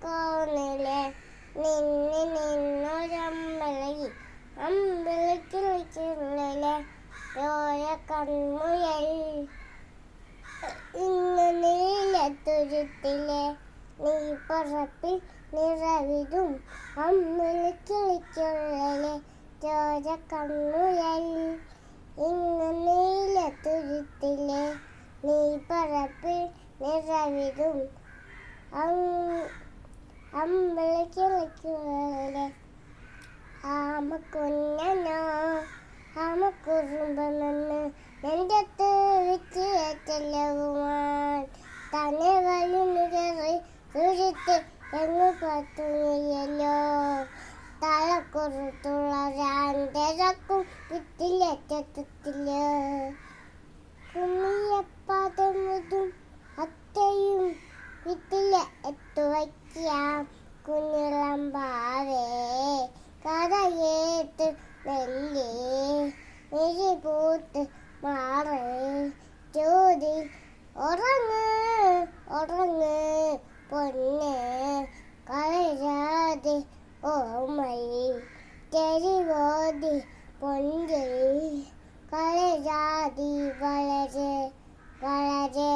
കോണിലെ നിന്ന് നിന്നൊരമ്പലകി അമ്പലക്കിളിക്കുള്ളിലെ ചോര കൺമുയൽ ഇന്ന് നീലത്തുരുത്തിലെ നീ പറപ്പിൽ നിറവിടും അമ്പലക്കിളിക്കുള്ളിലെ ചോര കൺമുയൽ ഇന്ന് നീലത്തുരുത്തിലെ നീ പറപ്പിൽ നിറവിടും അമ്പലക്കിളിക്കുള്ളിലെ ആമക്കുഞ്ഞനോ ആമക്കുറുമ്പമെന്ന് നെഞ്ചത്ത് വെച്ച് ചെല്ലവുമാൻ തന്നെ വലിഞ്ഞു കയറി തുരുത്ത് എങ്ങു പത്തുകയല്ലോ തലക്കുറുത്തുള്ള രാന്തരക്കും വിട്ടിലെറ്റത്തില്ല കുമ്മിയപ്പാതമുതും അത്തയും വിട്ടില എത്തുവയ്ക്കാം കുഞ്ഞിളമ്പാവേ കഥയേത്ത് നെല്ലേ എരിപൂത്ത് മാറ് ചോദി ഉറങ്ങ് ഉറങ്ങ് പൊന്ന് കളരാതെ ഓമയി തെരുവോതി പൊഞ്ചി കളരാതി വളരെ വളരെ